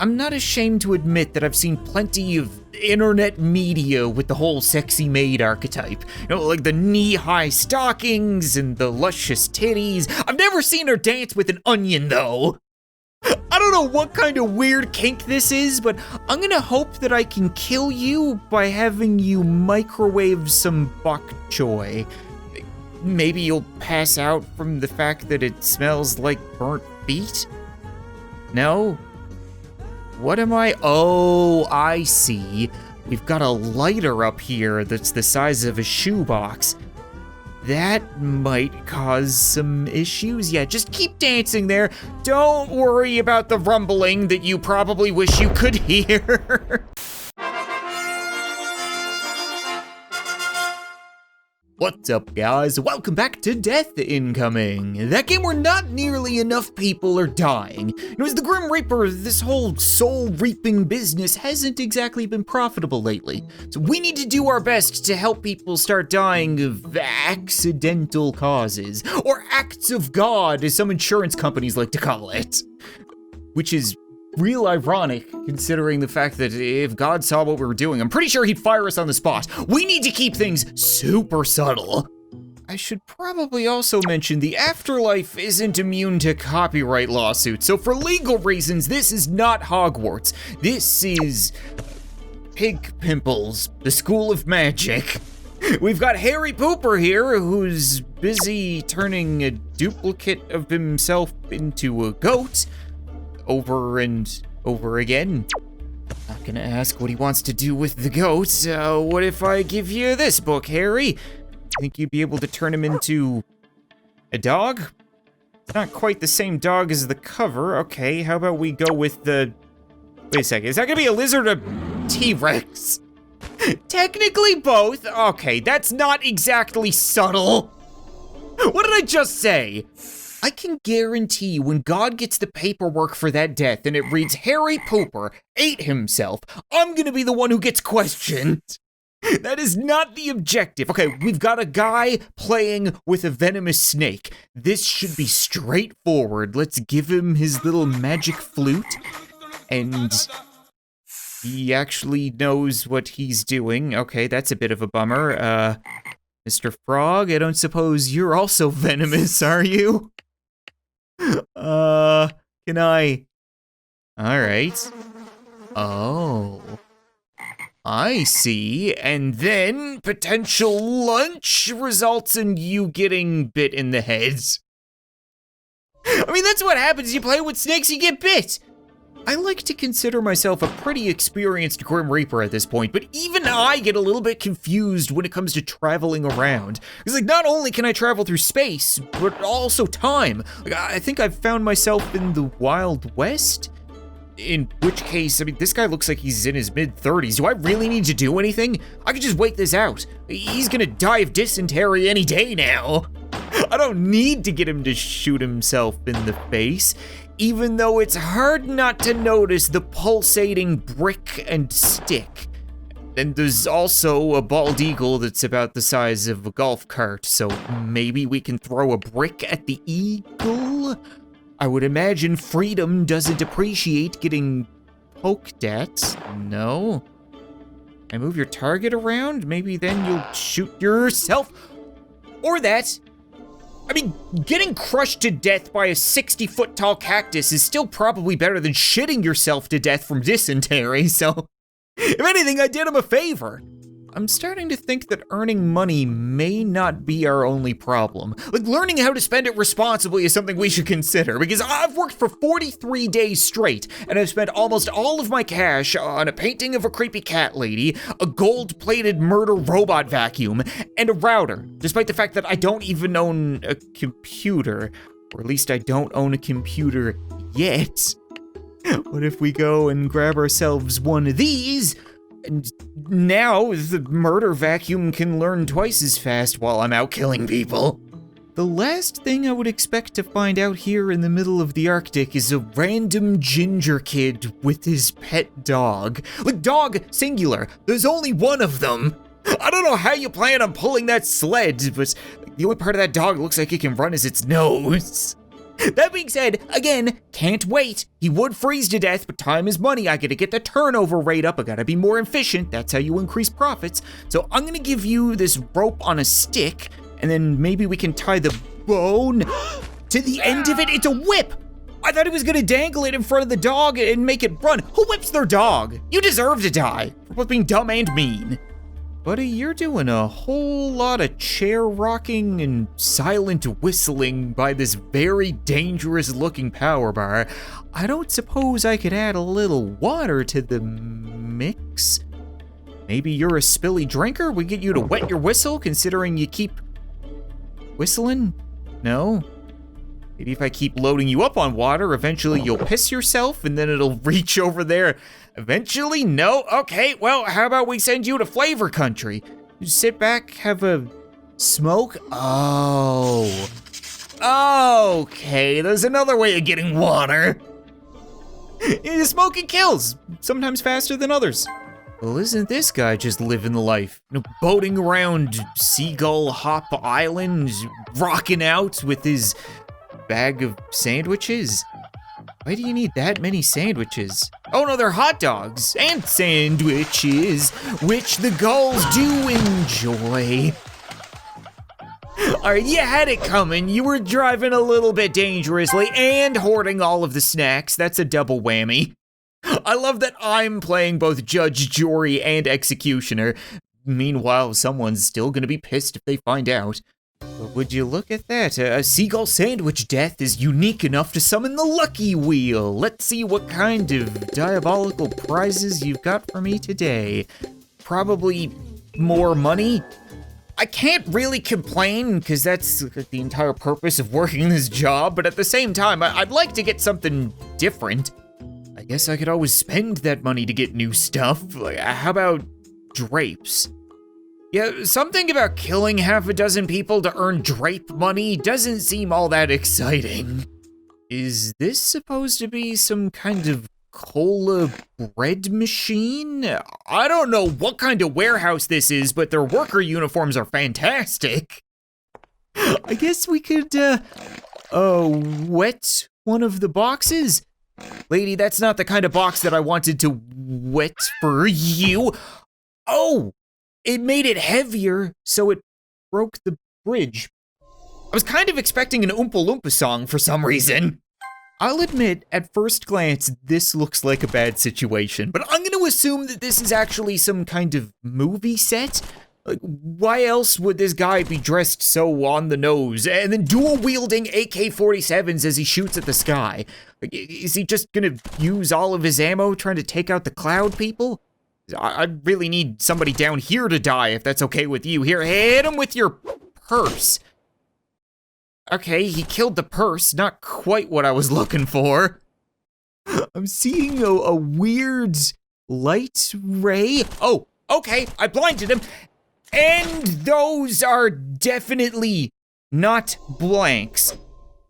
I'm not ashamed to admit that I've seen plenty of internet media with the whole sexy maid archetype. You know, like the knee-high stockings and the luscious titties. I've never seen her dance with an onion, though. I don't know what kind of weird kink this is, but I'm gonna hope that I can kill you by having you microwave some bok choy. Maybe you'll pass out from the fact that it smells like burnt feet? No? What am I? Oh, I see. We've got a lighter up here that's the size of a shoebox. That might cause some issues. Yeah, just keep dancing there. Don't worry about the rumbling that you probably wish you could hear. What's up, guys? Welcome back to Death Incoming. That game where not nearly enough people are dying. You know, as the Grim Reaper, this whole soul-reaping business hasn't exactly been profitable lately. So we need to do our best to help people start dying of accidental causes, or acts of God, as some insurance companies like to call it. Which is real ironic, considering the fact that if God saw what we were doing, I'm pretty sure he'd fire us on the spot. We need to keep things super subtle. I should probably also mention the afterlife isn't immune to copyright lawsuits, so for legal reasons, this is not Hogwarts. This is Pig Pimples, the School of Magic. We've got Harry Pooper here, who's busy turning a duplicate of himself into a goat. Over and over again. Not gonna ask what he wants to do with the goat. What if I give you this book, Harry? Think you'd be able to turn him into a dog? It's not quite the same dog as the cover. Okay, how about we go with the... Wait a second, is that gonna be a lizard or a T-Rex? Technically both. Okay, that's not exactly subtle. What did I just say? I can guarantee when God gets the paperwork for that death and it reads Harry Pooper ate himself, I'm gonna be the one who gets questioned. That is not the objective. Okay, we've got a guy playing with a venomous snake. This should be straightforward. Let's give him his little magic flute. And he actually knows what he's doing. Okay, that's a bit of a bummer. Mr. Frog, I don't suppose you're also venomous, are you? Can I? Alright. Oh. I see. And then potential lunch results in you getting bit in the head. I mean, that's what happens. You play with snakes, you get bit. I like to consider myself a pretty experienced Grim Reaper at this point, but even I get a little bit confused when it comes to traveling around. Because, like, not only can I travel through space, but also time. Like, I think I've found myself in the Wild West? In which case, I mean, this guy looks like he's in his mid-30s. Do I really need to do anything? I could just wait this out. He's gonna die of dysentery any day now. I don't need to get him to shoot himself in the face. Even though it's hard not to notice the pulsating brick and stick. And there's also a bald eagle that's about the size of a golf cart, so maybe we can throw a brick at the eagle? I would imagine freedom doesn't appreciate getting poked at, no? I move your target around? Maybe then you'll shoot yourself? Or that. I mean, getting crushed to death by a 60-foot tall cactus is still probably better than shitting yourself to death from dysentery, so if anything, I did him a favor. I'm starting to think that earning money may not be our only problem. Like, learning how to spend it responsibly is something we should consider, because I've worked for 43 days straight, and I've spent almost all of my cash on a painting of a creepy cat lady, a gold-plated murder robot vacuum, and a router, despite the fact that I don't even own a computer. Or at least I don't own a computer yet. What if we go and grab ourselves one of these? And now the murder vacuum can learn twice as fast while I'm out killing people. The last thing I would expect to find out here in the middle of the Arctic is a random ginger kid with his pet dog. Like, dog singular, there's only one of them. I don't know how you plan on pulling that sled, but the only part of that dog that looks like it can run is its nose. That being said, again, can't wait. He would freeze to death, but time is money. I gotta get the turnover rate up. I gotta be more efficient. That's how you increase profits. So I'm gonna give you this rope on a stick, and then maybe we can tie the bone to the end of it. It's a whip. I thought he was gonna dangle it in front of the dog and make it run. Who whips their dog? You deserve to die for both being dumb and mean. Buddy, you're doing a whole lot of chair rocking and silent whistling by this very dangerous looking power bar. I don't suppose I could add a little water to the mix? Maybe you're a spilly drinker? We get you to wet your whistle considering you keep whistling? No? Maybe if I keep loading you up on water, eventually you'll piss yourself and then it'll reach over there. Eventually, no? Okay, well, how about we send you to Flavor Country? You sit back, have a smoke? Oh. Okay, there's another way of getting water. Smoking kills, sometimes faster than others. Well, isn't this guy just living the life? Boating around Seagull Hop Island, rocking out with his bag of sandwiches? Why do you need that many sandwiches? Oh no, they're hot dogs and sandwiches, which the gulls do enjoy. All right, you had it coming. You were driving a little bit dangerously and hoarding all of the snacks. That's a double whammy. I love that I'm playing both judge, jury, and executioner. Meanwhile, someone's still gonna be pissed if they find out. But would you look at that? A seagull sandwich death is unique enough to summon the lucky wheel. Let's see what kind of diabolical prizes you've got for me today. Probably more money? I can't really complain because that's the entire purpose of working this job, but at the same time, I'd like to get something different. I guess I could always spend that money to get new stuff. Like, how about drapes? Yeah, something about killing half a dozen people to earn drape money doesn't seem all that exciting. Is this supposed to be some kind of cola bread machine? I don't know what kind of warehouse this is, but their worker uniforms are fantastic. I guess we could, wet one of the boxes? Lady, that's not the kind of box that I wanted to wet for you. Oh! It made it heavier, so it broke the bridge. I was kind of expecting an Oompa Loompa song for some reason. I'll admit, at first glance, this looks like a bad situation, but I'm gonna assume that this is actually some kind of movie set. Like, why else would this guy be dressed so on the nose and then dual-wielding AK-47s as he shoots at the sky? Like, is he just gonna use all of his ammo trying to take out the cloud people? I really need somebody down here to die, if that's okay with you. Here, hit him with your purse. Okay, he killed the purse. Not quite what I was looking for. I'm seeing a weird light ray. Oh, okay, I blinded him. And those are definitely not blanks.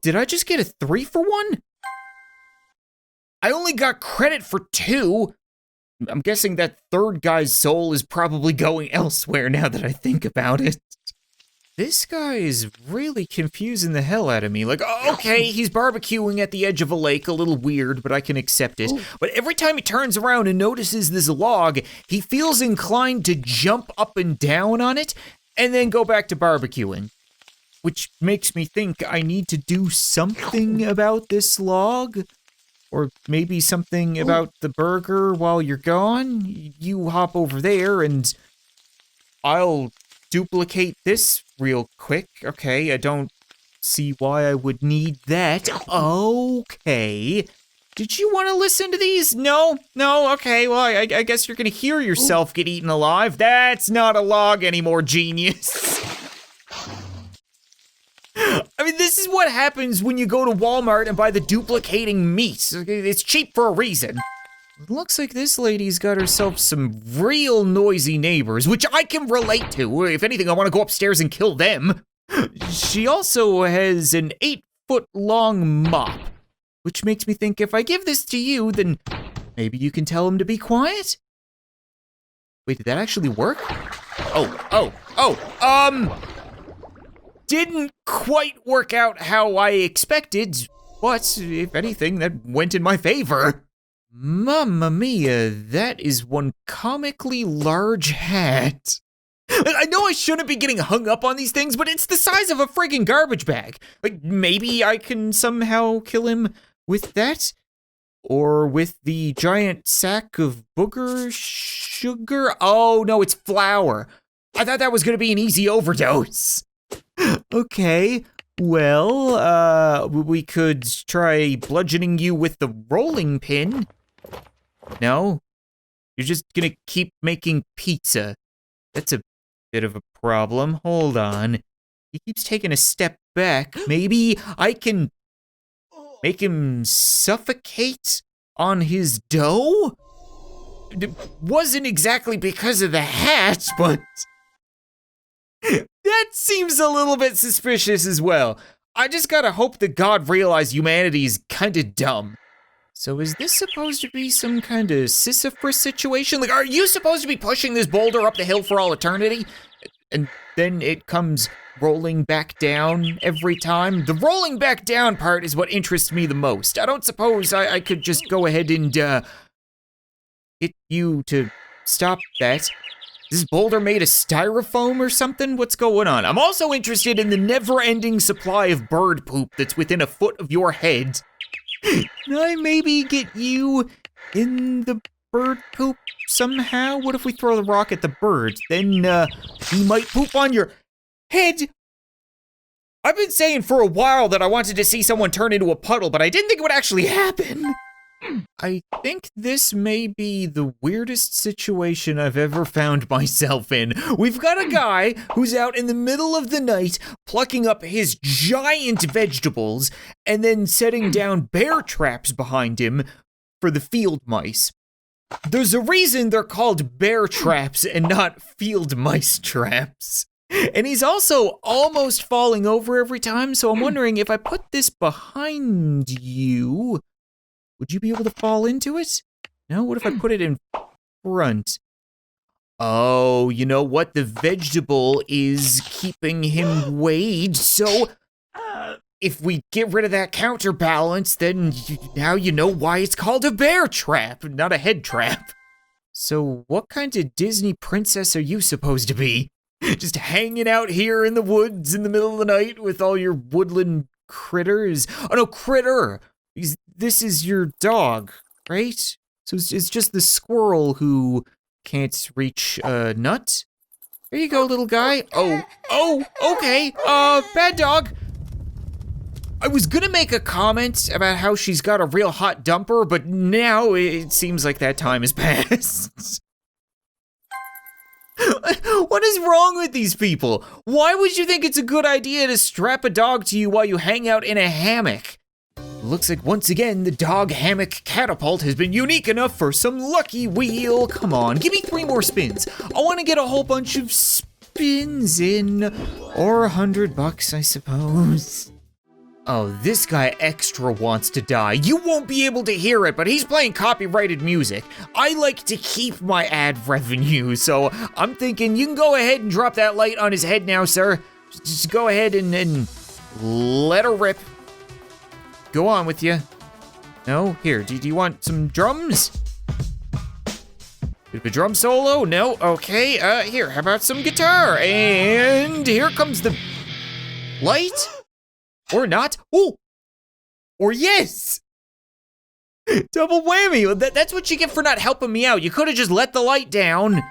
Did I just get a 3 for 1? I only got credit for 2. I'm guessing that third guy's soul is probably going elsewhere now that I think about it. This guy is really confusing the hell out of me. Like, okay, he's barbecuing at the edge of a lake, a little weird, but I can accept it. But every time he turns around and notices this log, he feels inclined to jump up and down on it and then go back to barbecuing. Which makes me think I need to do something about this log. Or maybe something about the burger while you're gone. You hop over there and I'll duplicate this real quick. Okay, I don't see why I would need that. Okay. Did you want to listen to these? No? No? Okay, well, I guess you're gonna hear yourself get eaten alive. That's not a log anymore, genius. I mean, this is what happens when you go to Walmart and buy the duplicating meat. It's cheap for a reason. It looks like this lady's got herself some real noisy neighbors, which I can relate to. If anything, I want to go upstairs and kill them. She also has an 8-foot-long mop, which makes me think if I give this to you, then maybe you can tell him to be quiet? Wait, did that actually work? Didn't quite work out how I expected. But if anything, that went in my favor. Mamma mia, that is one comically large hat. I know I shouldn't be getting hung up on these things, but it's the size of a friggin' garbage bag. Like, maybe I can somehow kill him with that? Or with the giant sack of booger sugar? Oh, no, it's flour. I thought that was gonna be an easy overdose. Okay, well, we could try bludgeoning you with the rolling pin. No? You're just gonna keep making pizza. That's a bit of a problem. Hold on. He keeps taking a step back. Maybe I can make him suffocate on his dough? It wasn't exactly because of the hat, but that seems a little bit suspicious as well. I just gotta hope that God realized humanity is kinda dumb. So is this supposed to be some kind of Sisyphus situation? Like, are you supposed to be pushing this boulder up the hill for all eternity? And then it comes rolling back down every time? The rolling back down part is what interests me the most. I don't suppose I could just go ahead and hit you to stop that. Is this boulder made of styrofoam or something? What's going on? I'm also interested in the never-ending supply of bird poop that's within a foot of your head. Can I maybe get you in the bird poop somehow? What if we throw the rock at the bird? Then he might poop on your head. I've been saying for a while that I wanted to see someone turn into a puddle, but I didn't think it would actually happen. I think this may be the weirdest situation I've ever found myself in. We've got a guy who's out in the middle of the night plucking up his giant vegetables and then setting down bear traps behind him for the field mice. There's a reason they're called bear traps and not field mice traps. And he's also almost falling over every time, so I'm wondering if I put this behind you, would you be able to fall into it? No, what if I put it in front? Oh, you know what? The vegetable is keeping him weighed, so if we get rid of that counterbalance, then now you know why it's called a bear trap, not a head trap. So what kind of Disney princess are you supposed to be? Just hanging out here in the woods in the middle of the night with all your woodland critters? Oh no, critter! This is your dog, right? So it's just the squirrel who can't reach a nut? There you go, little guy. Oh, okay, bad dog. I was gonna make a comment about how she's got a real hot dumper, but now it seems like that time has passed. What is wrong with these people? Why would you think it's a good idea to strap a dog to you while you hang out in a hammock? Looks like once again the dog hammock catapult has been unique enough for some lucky wheel. Come on, give me 3 more spins. I want to get a whole bunch of spins in, or $100, I suppose. Oh, this guy extra wants to die. You won't be able to hear it, but he's playing copyrighted music. I like to keep my ad revenue, so I'm thinking you can go ahead and drop that light on his head now, sir. Just go ahead and let her rip. Go on with you. No? Here, do you want some drums? Bit of a drum solo? No? Okay, here, how about some guitar? And here comes the light? Or not? Oh! Or yes! Double whammy! That's what you get for not helping me out. You could have just let the light down.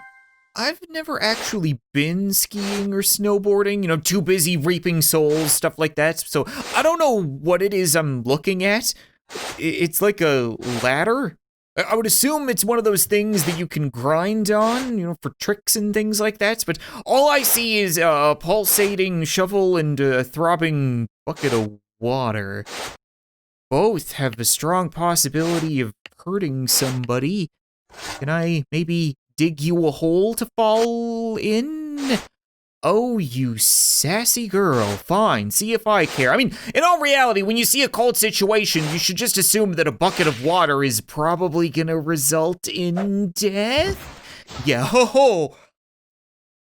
I've never actually been skiing or snowboarding, you know, too busy reaping souls, stuff like that. So I don't know what it is I'm looking at. It's like a ladder. I would assume it's one of those things that you can grind on, you know, for tricks and things like that. But all I see is a pulsating shovel and a throbbing bucket of water. Both have a strong possibility of hurting somebody. Can I maybe dig you a hole to fall in? Oh, you sassy girl. Fine, see if I care. I mean, in all reality, when you see a cold situation, you should just assume that a bucket of water is probably gonna result in death? Yeah, ho-ho.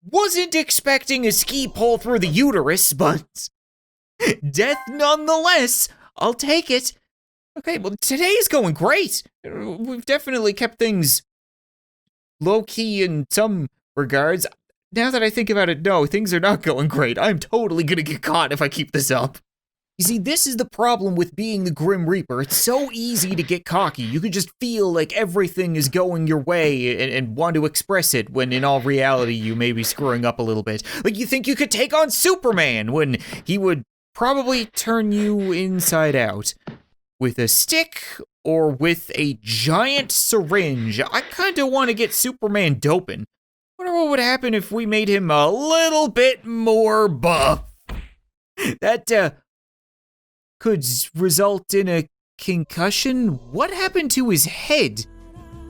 Wasn't expecting a ski pole through the uterus, but death nonetheless. I'll take it. Okay, well, today's going great. We've definitely kept things low-key in some regards. Now that I think about it, no, things are not going great. I'm totally gonna get caught if I keep this up. You see, this is the problem with being the Grim Reaper. It's so easy to get cocky. You can just feel like everything is going your way and want to express it, when in all reality, you may be screwing up a little bit. Like you think you could take on Superman when he would probably turn you inside out. With a stick or with a giant syringe. I kinda wanna get Superman doping. Wonder what would happen if we made him a little bit more buff. That, could result in a concussion? What happened to his head?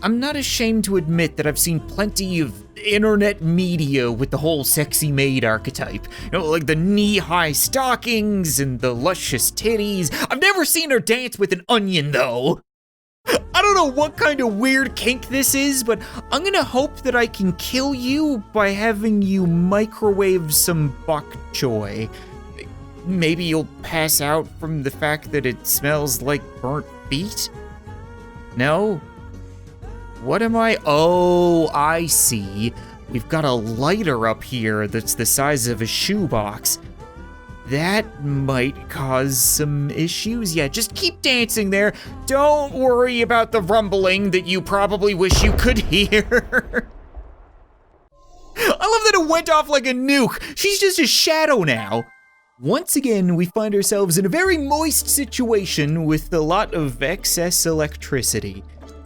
I'm not ashamed to admit that I've seen plenty of internet media with the whole sexy maid archetype. You know, like the knee-high stockings and the luscious titties. I've never seen her dance with an onion, though. I don't know what kind of weird kink this is, but I'm gonna hope that I can kill you by having you microwave some bok choy. Maybe you'll pass out from the fact that it smells like burnt feet? No? What am I? Oh, I see. We've got a lighter up here that's the size of a shoebox. That might cause some issues. Yeah, just keep dancing there. Don't worry about the rumbling that you probably wish you could hear. I love that it went off like a nuke. She's just a shadow now. Once again, we find ourselves in a very moist situation with a lot of excess electricity.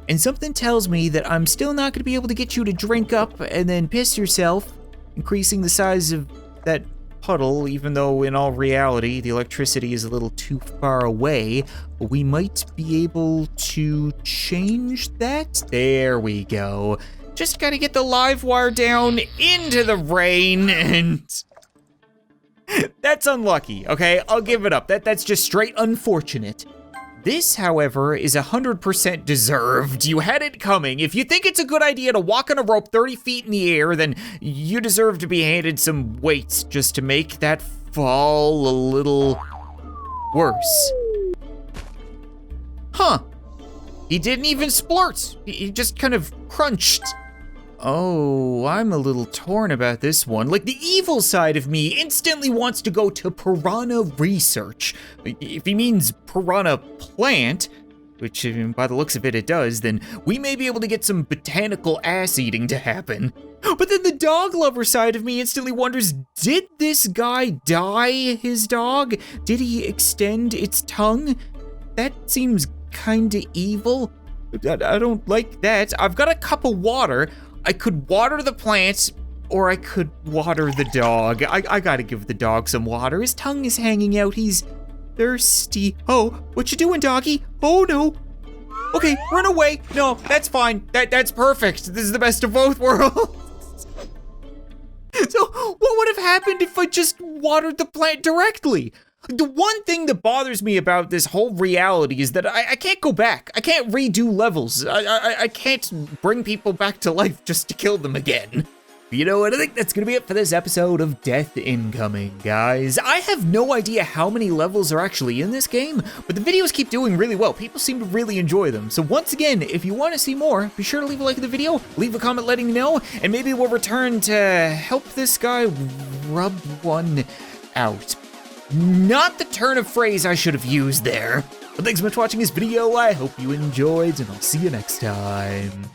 And something tells me that I'm still not gonna be able to get you to drink up and then piss yourself, increasing the size of that puddle, even though in all reality, the electricity is a little too far away. But we might be able to change that. There we go. Just gotta get the live wire down into the rain, and that's unlucky, okay? I'll give it up. That's just straight unfortunate. This, however, is 100% deserved. You had it coming. If you think it's a good idea to walk on a rope 30 feet in the air, then you deserve to be handed some weights just to make that fall a little worse. Huh. He didn't even splurt. He just kind of crunched. Oh, I'm a little torn about this one. Like, the evil side of me instantly wants to go to piranha research. If he means piranha plant, which by the looks of it, it does, then we may be able to get some botanical ass eating to happen. But then the dog lover side of me instantly wonders, did this guy dye his dog? Did he extend its tongue? That seems kinda evil. I don't like that. I've got a cup of water. I could water the plants, or I could water the dog. I gotta give the dog some water. His tongue is hanging out. He's thirsty. Oh, what you doing, doggy? Oh, no. Okay, run away. No, that's fine. That's perfect. This is the best of both worlds. So, what would have happened if I just watered the plant directly? The one thing that bothers me about this whole reality is that I can't go back. I can't redo levels. I can't bring people back to life just to kill them again. You know what, I think that's gonna be it for this episode of Death Incoming, guys. I have no idea how many levels are actually in this game, but the videos keep doing really well. People seem to really enjoy them. So once again, if you wanna see more, be sure to leave a like to the video, leave a comment letting me know, and maybe we'll return to help this guy rub one out. Not the turn of phrase I should have used there. But thanks so much for watching this video. I hope you enjoyed, and I'll see you next time.